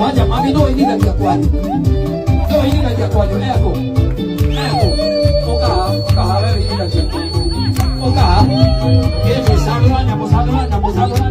Wacha mami no ini lagi kuat. No ini lagi kuat yo aku. Oka, ini lagi. Oka. Ini satu lah, nyamuk satu lah.